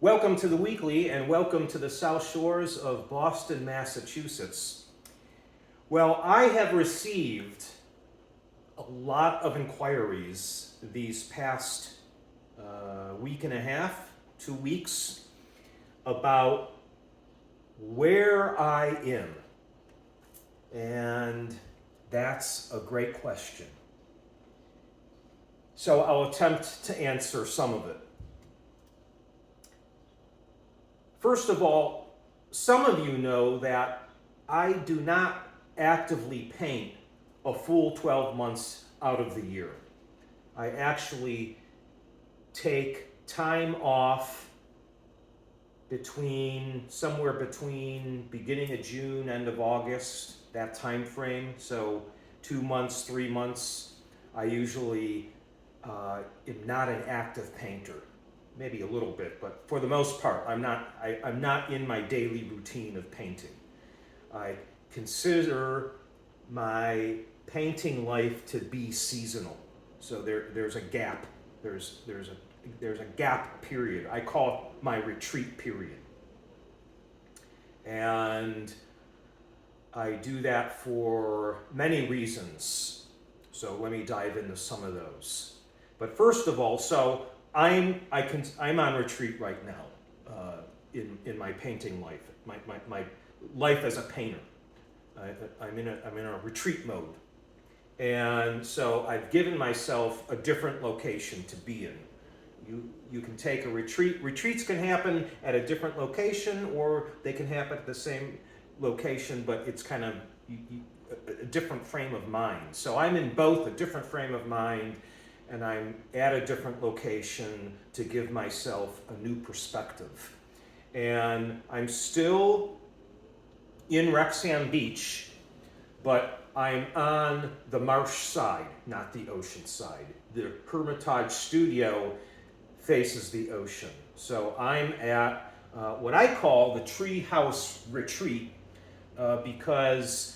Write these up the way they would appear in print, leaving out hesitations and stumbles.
Welcome to the Weekly and welcome to the South Shores of Boston, Massachusetts. Well, I have received a lot of inquiries these past week and a half, 2 weeks, about where I am. And that's a great question. So I'll attempt to answer some of it. First of all, some of you know that I do not actively paint a full 12 months out of the year. I actually take time off somewhere between beginning of June, end of August, that time frame. So 2 months, 3 months, I usually am not an active painter. Maybe a little bit, but for the most part, I'm not in my daily routine of painting. I consider my painting life to be seasonal. So there's a gap. There's a gap period. I call it my retreat period. And I do that for many reasons. So let me dive into some of those. But first of all, I'm on retreat right now in my painting life, my life as a painter. I'm in a retreat mode, and so I've given myself a different location to be in. You can take a retreat. Retreats can happen at a different location, or they can happen at the same location, but it's kind of a different frame of mind. So I'm in both a different frame of mind, and I'm at a different location to give myself a new perspective. And I'm still in Wrexham Beach, but I'm on the marsh side, not the ocean side. The Hermitage studio faces the ocean. So I'm at what I call the Treehouse Retreat because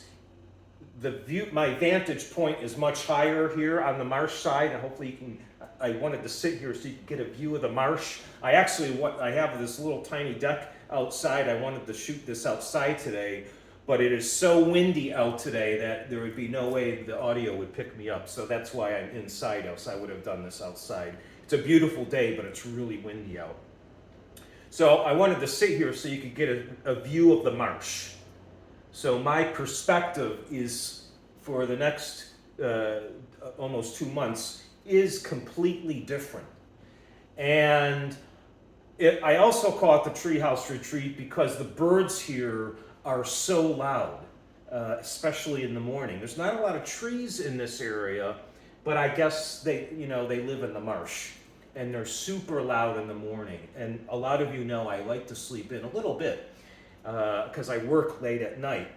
my vantage point is much higher here on the marsh side, and hopefully I wanted to sit here so you can get a view of the marsh. I have this little tiny deck outside. I wanted to shoot this outside today, but it is so windy out today that there would be no way the audio would pick me up. So that's why I'm inside, else I would have done this outside. It's a beautiful day, but it's really windy out. So I wanted to sit here so you could get a view of the marsh. So my perspective is, for the next almost 2 months, is completely different. And I also call it the Treehouse Retreat because the birds here are so loud, especially in the morning. There's not a lot of trees in this area, but I guess they live in the marsh, and they're super loud in the morning. And a lot of you know I like to sleep in a little bit, because I work late at night.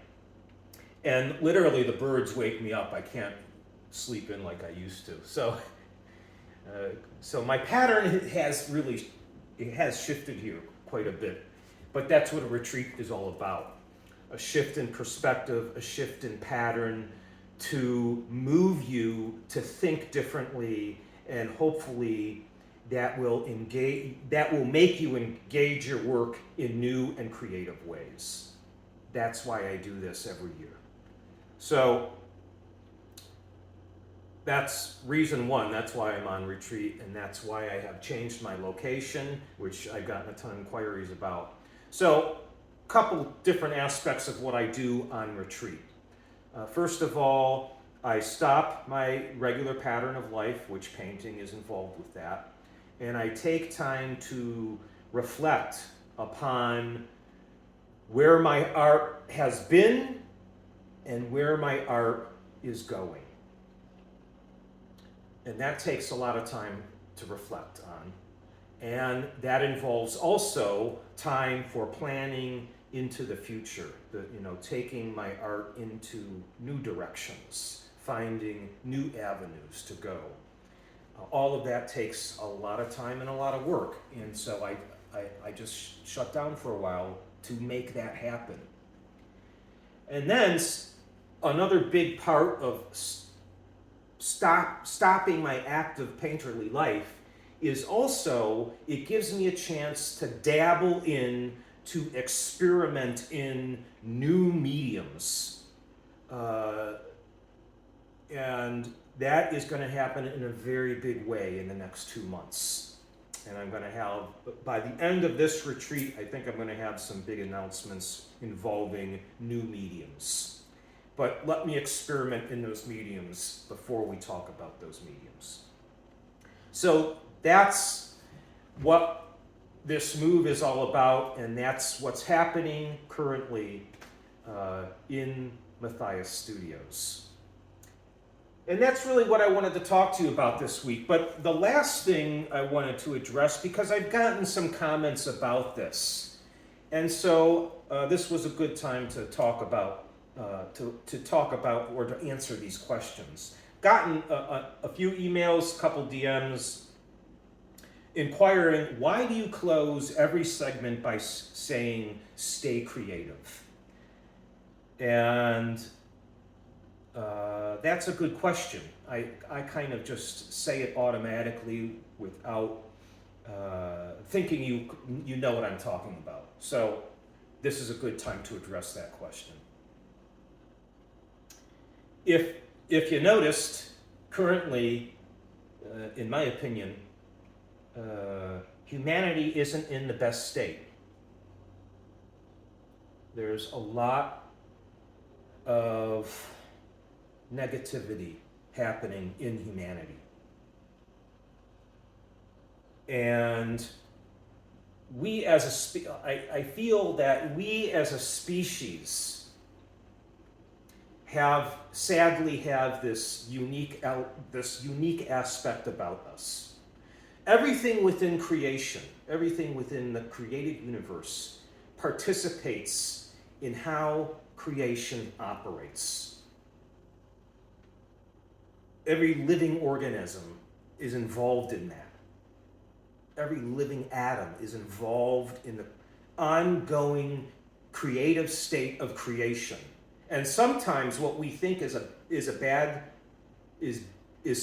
And literally the birds wake me up. I can't sleep in like I used to. So my pattern has shifted here quite a bit. But that's what a retreat is all about. A shift in perspective, a shift in pattern to move you to think differently, and hopefully that will make you engage your work in new and creative ways. That's why I do this every year. So that's reason one. That's why I'm on retreat, and that's why I have changed my location, which I've gotten a ton of inquiries about. So a couple different aspects of what I do on retreat. First of all, I stop my regular pattern of life, which painting is involved with that, and I take time to reflect upon where my art has been and where my art is going. And that takes a lot of time to reflect on. And that involves also time for planning into the future, taking my art into new directions, finding new avenues to go. All of that takes a lot of time and a lot of work. And so I just shut down for a while to make that happen. And then another big part of stopping my active painterly life is also it gives me a chance to dabble in, to experiment in new mediums. And that is going to happen in a very big way in the next 2 months. And I'm going to have, by the end of this retreat, I think I'm going to have some big announcements involving new mediums. But let me experiment in those mediums before we talk about those mediums. So that's what this move is all about, and that's what's happening currently in Matthias Studios. And that's really what I wanted to talk to you about this week. But the last thing I wanted to address, because I've gotten some comments about this, and so this was a good time to talk about or to answer these questions. Gotten a few emails, a couple DMs, inquiring, why do you close every segment by saying stay creative? And that's a good question. I kind of just say it automatically without thinking you know what I'm talking about. So this is a good time to address that question. If you noticed, currently, in my opinion, humanity isn't in the best state. There's a lot of negativity happening in humanity. And we as I feel that we as a species sadly have this unique aspect about us. Everything within creation, everything within the created universe participates in how creation operates. Every living organism is involved in that. Every living atom is involved in the ongoing creative state of creation. And sometimes what we think is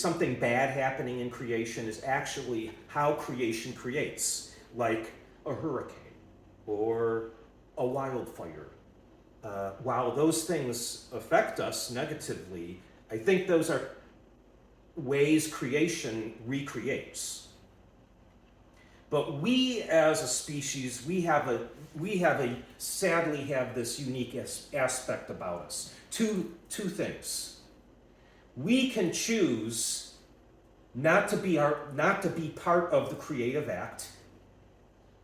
something bad happening in creation is actually how creation creates, like a hurricane or a wildfire. While those things affect us negatively, I think those are ways creation recreates. But we as a species, we sadly have this unique aspect about us. Two things. We can choose not to be part of the creative act.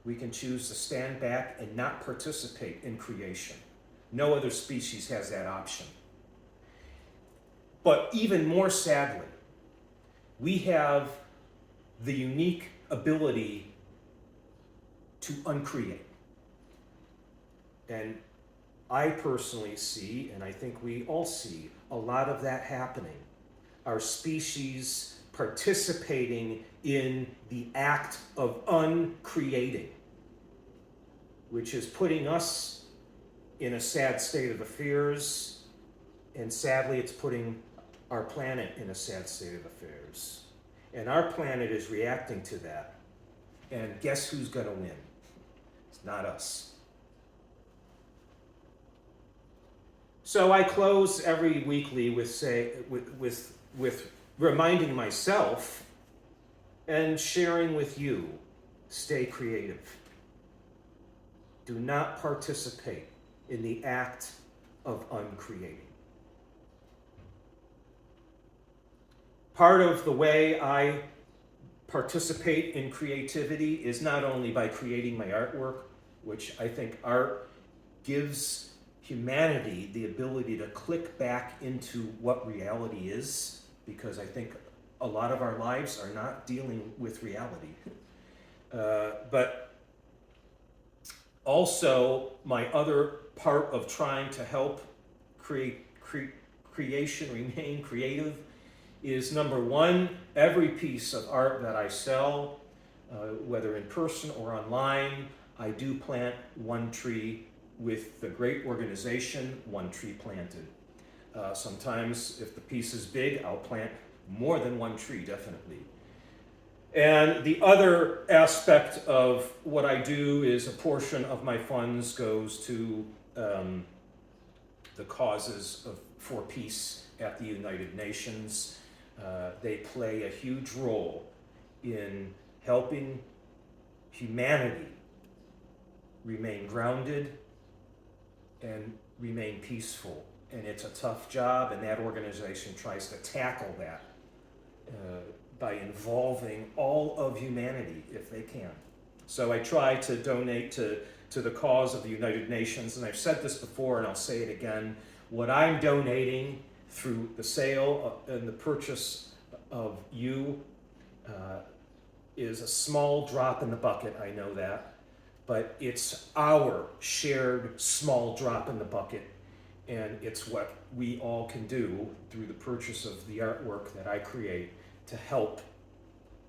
We can choose to stand back and not participate in creation. No other species has that option. But even more sadly, we have the unique ability to uncreate. And I personally see, and I think we all see, a lot of that happening. Our species participating in the act of uncreating, which is putting us in a sad state of affairs, and sadly it's putting our planet in a sad state of affairs. And our planet is reacting to that. And guess who's going to win? It's not us. So I close every weekly with reminding myself and sharing with you, stay creative. Do not participate in the act of uncreating. Part of the way I participate in creativity is not only by creating my artwork, which I think art gives humanity the ability to click back into what reality is, because I think a lot of our lives are not dealing with reality. But also, my other part of trying to help creation remain creative is, number one, every piece of art that I sell, whether in person or online, I do plant one tree with the great organization, One Tree Planted. Sometimes, if the piece is big, I'll plant more than one tree, definitely. And the other aspect of what I do is a portion of my funds goes to the causes for peace at the United Nations. They play a huge role in helping humanity remain grounded and remain peaceful. And it's a tough job, and that organization tries to tackle that by involving all of humanity if they can. So I try to donate to the cause of the United Nations, and I've said this before and I'll say it again. What I'm donating through the sale and the purchase of you is a small drop in the bucket, I know that, but it's our shared small drop in the bucket, and it's what we all can do through the purchase of the artwork that I create to help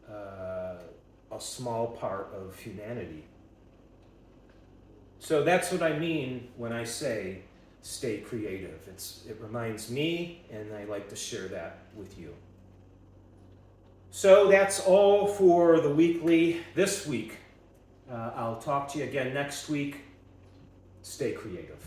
a small part of humanity. So that's what I mean when I say stay creative. It reminds me, and I like to share that with you. So that's all for the weekly this week. I'll talk to you again next week. Stay creative.